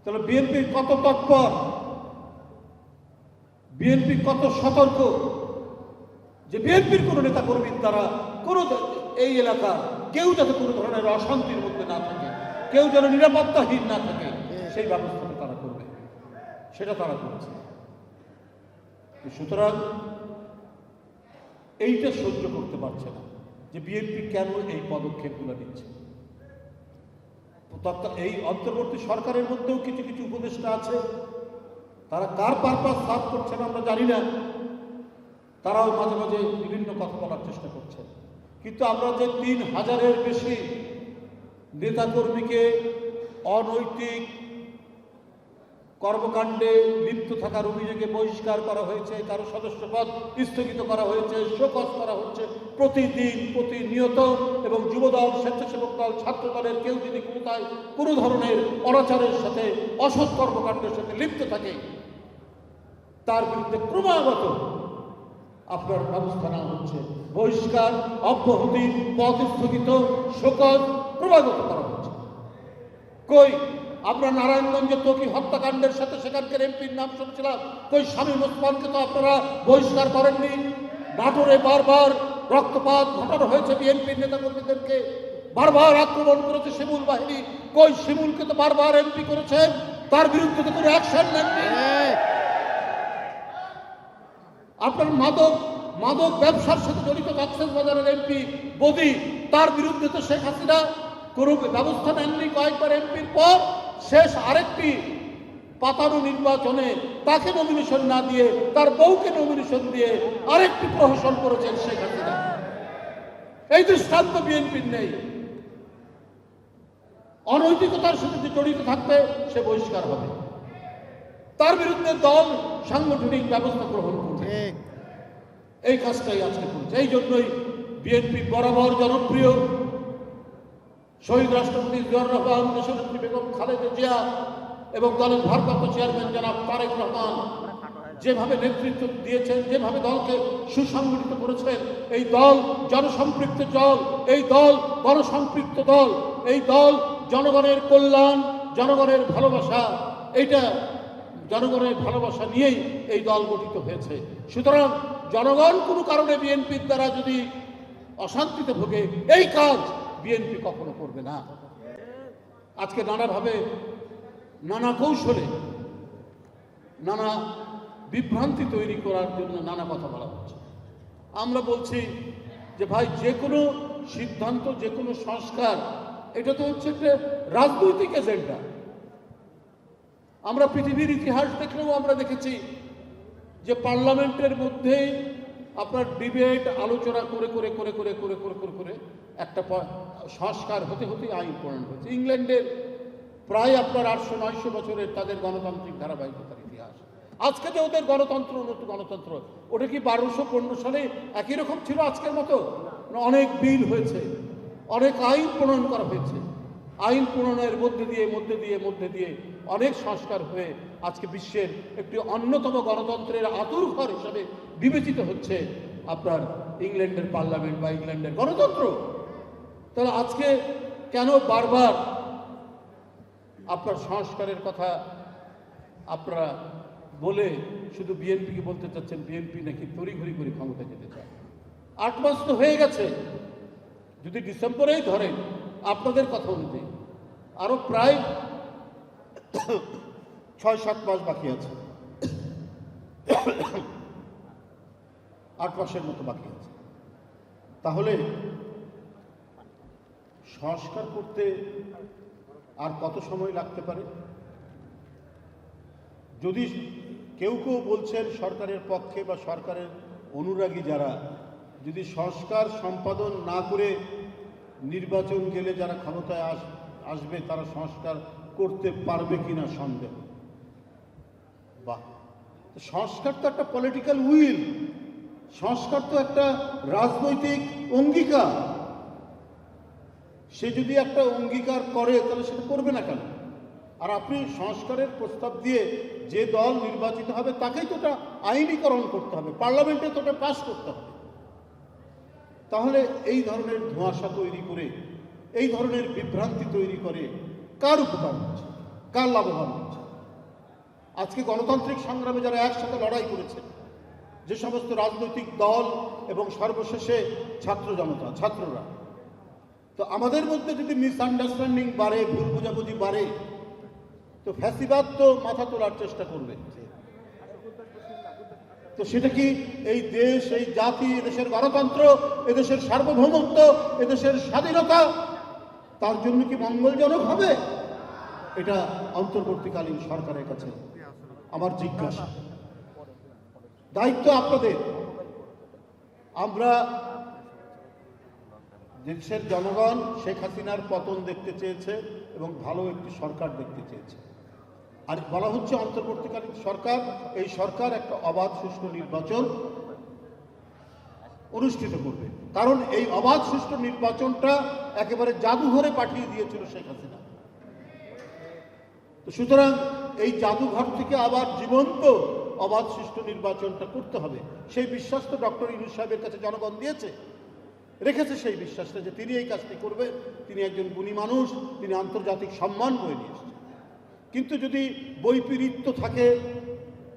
তাহলে বিএনপি কত তৎপর, বিএনপি কত সতর্ক যে বিএনপির কোনো নেতা কর্মীর দ্বারা কোনো এই এলাকার কেউ যাতে কোনো ধরনের অশান্তির মধ্যে না থাকে, কেউ যেন নিরাপত্তাহীন না থাকে, সেই ব্যবস্থাটা তারা করবে, সেটা তারা করেছে। সুতরাং এইটা সহ্য করতে পারছে না যে বিএনপি কেন এই পদক্ষেপগুলো নিচ্ছে। এই অন্তর্বর্তী সরকারের মধ্যেও কিছু কিছু উপদেষ্টা আছে, তারা কার পারপাস সার্ভ করছেন আমরা জানি না, তারাও মাঝে মাঝে বিভিন্ন কথা বলার চেষ্টা করছেন। কিন্তু আমরা যে ৩,০০০-এর বেশি নেতাকর্মীকে অনৈতিক কর্মকাণ্ডে লিপ্ত থাকার অভিযোগে বহিষ্কার করা হয়েছে, কারো সদস্যপদ স্থগিত করা হয়েছে, শোকজ করা হচ্ছে প্রতিদিন প্রতিনিয়ত, এবং যুবদল, স্বেচ্ছাসেবক দল, ছাত্র দলের কেউ যদি কোথায় কোনো ধরনের অনাচারের সাথে, অসৎ কর্মকাণ্ডের সাথে লিপ্ত থাকে, তার বিরুদ্ধে ক্রমাগত আপনার ব্যবস্থা নেওয়া হচ্ছে, বহিষ্কার, অব্যাহতি, পদ স্থগিত, শোকজ ক্রমাগত করা হচ্ছে। কই আমরা নারায়ণগঞ্জে তকি হত্যাকাণ্ডের সাথে সেখানকার এমপির নাম শুনছিলাম, কই শামীম ওসমানকে তো আপনারা বহিষ্কার করেননি। নাটোরে বারবার রক্তপাত ঘটানো হয়েছে, বিএনপির নেতাকর্মীদেরকে বারবার আক্রমণ করেছে শিমুল বাহিনী, কই শিমুলকে তো বারবার এমপি করেছেন, তার বিরুদ্ধে তো কোনো অ্যাকশন নেননি। আপনার মাদক ব্যবসার সাথে জড়িত কক্সবাজারের এমপি বদি, তার বিরুদ্ধে তো শেখ হাসিনা কোনো ব্যবস্থা নেননি। কয়েকবার এমপির পর শেষ আরেকটি পাতানো নির্বাচনে তাকে নমিনেশন না দিয়ে তার বউকে নমিনেশন দিয়ে আরেকটি প্রহসন করেছেন শেখ হাসিনা। এই দৃষ্টান্ত বিএনপির নেই। অনৈতিকতার সাথে জড়িত থাকবে সে বহিষ্কার হবে, তার বিরুদ্ধে দল সাংগঠনিক ব্যবস্থা গ্রহণ করবে। এই কাজটাই আজকে করছে। এই জন্যই বিএনপি বরাবর জনপ্রিয় শহীদ রাষ্ট্রপতি জিয়াউর রহমান, দেশনেত্রী বেগম খালেদা জিয়া এবং দলের ভারপ্রাপ্ত চেয়ারম্যান জনাব তারেক রহমান যেভাবে নেতৃত্ব দিয়েছেন, যেভাবে দলকে সুসংগঠিত করেছেন, এই দল জনসম্পৃক্ত দল, এই দল গণসম্পৃক্ত দল, এই দল জনগণের কল্যাণ, জনগণের ভালোবাসা, এইটা জনগণের ভালোবাসা নিয়েই এই দল গঠিত হয়েছে। সুতরাং জনগণ কোনো কারণে বিএনপির দ্বারা যদি অশান্তিতে ভোগে, এই কাজ বিএনপি কখনো করবে না। আজকে নানাভাবে, নানা কৌশলে, নানা বিভ্রান্তি তৈরি করার জন্য নানা কথা বলা হচ্ছে। আমরা বলছি যে ভাই, যে কোনো সিদ্ধান্ত, যে কোনো সংস্কার, এটা তো হচ্ছে একটা রাজনৈতিক এজেন্ডা। আমরা পৃথিবীর ইতিহাস দেখলেও আমরা দেখেছি যে পার্লামেন্টের মধ্যেই আপনার ডিবেট, আলোচনা করে করে করে করে করে করে করে করে একটা সংস্কার হতে হতে আইন প্রণয়ন হয়েছে। ইংল্যান্ডের প্রায় আপনার 800-900 বছরের তাদের গণতান্ত্রিক ধারাবাহিকতার ইতিহাস। আজকে যে ওদের গণতন্ত্র, উন্নত গণতন্ত্র, ওটা কি 1215 সালে একই রকম ছিল আজকের মতো? অনেক বিল হয়েছে, অনেক আইন প্রণয়ন করা হয়েছে। আইন প্রণয়নের মধ্যে দিয়ে অনেক সংস্কার হয়ে আজকে বিশ্বের একটি অন্যতম গণতন্ত্রের আতুরঘর হিসাবে বিবেচিত হচ্ছে আপনার ইংল্যান্ডের পার্লামেন্ট বা ইংল্যান্ডের গণতন্ত্র। তাহলে আজকে কেন বারবার আপনার সংস্কারের কথা আপনারা বলে শুধু বিএনপিকে বলতে চাচ্ছেন বিএনপি নাকি তড়িঘড়ি করে ক্ষমতা যেতে চায়? 8 মাস তো হয়ে গেছে। যদি ডিসেম্বরেই ধরেন আপনাদের কথা অনুযায়ী, আরো প্রায় 6-7 মাস বাকি আছে, 8 মাসের মতো বাকি আছে। তাহলে সংস্কার করতে আর কত সময় লাগতে পারে? যদি কেউ বলছেন সরকারের পক্ষে বা সরকারের অনুরাগী যারা, যদি সংস্কার সম্পাদন না করে নির্বাচন গেলে যারা ক্ষমতায় আসবে তারা সংস্কার করতে পারবে কিনা সন্দেহ। বাহ, সংস্কার তো একটা পলিটিক্যাল উইল, সংস্কার তো একটা রাজনৈতিক অঙ্গীকার। সে যদি একটা অঙ্গীকার করে তাহলে সেটা করবে না কেন? আর আপনি সংস্কারের প্রস্তাব দিয়ে যে দল নির্বাচিত হবে তাকেই তো ওটা আইনীকরণ করতে হবে, পার্লামেন্টে তো ওটা পাস করতে হবে। তাহলে এই ধরনের ধোঁয়াশা তৈরি করে, এই ধরনের বিভ্রান্তি তৈরি করে কার উপকার হচ্ছে, কার লাভবান হচ্ছে? আজকে গণতান্ত্রিক সংগ্রামে যারা একসাথে লড়াই করেছে, যে সমস্ত রাজনৈতিক দল এবং সর্বশেষে ছাত্র জনতা, ছাত্ররা, তো আমাদের মধ্যে যদি মিসআন্ডারস্ট্যান্ডিং বাড়ে, ভুল বোঝাবুঝি বাড়ে, তো ফ্যাসিবাদ তো মাথা তোলার চেষ্টা করবে। তো সেটা কি এই দেশ, এই জাতি, এদেশের গণতন্ত্র, এদেশের সার্বভৌমত্ব, এদেশের স্বাধীনতা, তার জন্য কি মঙ্গলজনক হবে? এটা অন্তর্বর্তীকালীন সরকারের কাছে আমার জিজ্ঞাসা। দায়িত্ব আপনাদের। আমরা দেশের জনগণ শেখ হাসিনার পতন দেখতে চেয়েছে এবং ভালো একটি সরকার দেখতে চেয়েছে। আর বলা হচ্ছে অন্তর্বর্তীকালীন সরকার, এই সরকার একটা অবাধ সুষ্ঠু নির্বাচন অনুষ্ঠিত করবে। কারণ এই অবাধ সুষ্ঠু নির্বাচনটা একেবারে জাদুঘরে পাঠিয়ে দিয়েছিল শেখ হাসিনা। তো সুতরাং এই জাদুঘর থেকে আবার জীবন্ত অবাধ সুষ্ঠু নির্বাচনটা করতে হবে। সেই বিশ্বাস তো ডক্টর ইউনূস সাহেবের কাছে জনগণ দিয়েছে, রেখেছে সেই বিশ্বাসটা যে তিনি এই কাজটি করবে। তিনি একজন গুণী মানুষ, তিনি আন্তর্জাতিক সম্মান বয়ে নিয়ে এসেছেন। কিন্তু যদি বৈপরীত্য থাকে,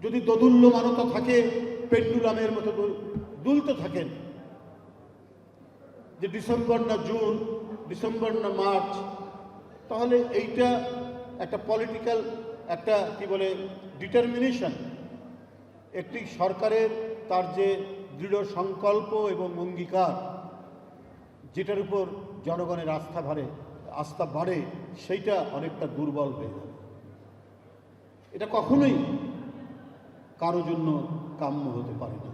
যদি দোদুল্যমানতা থাকে, পেন্ডুলামের মতো দুলতে থাকেন, যে ডিসেম্বর না জুন, ডিসেম্বর না মার্চ, তাহলে এইটা একটা পলিটিক্যাল একটা কি বলে ডিটারমিনেশন, একটি সরকারের তার যে দৃঢ় সংকল্প এবং অঙ্গীকার, যেটার উপর জনগণের আস্থা বাড়ে, সেইটা অনেকটা দুর্বল হয়ে যাবে। এটা কখনোই কারো জন্য কাম্য হতে পারে না।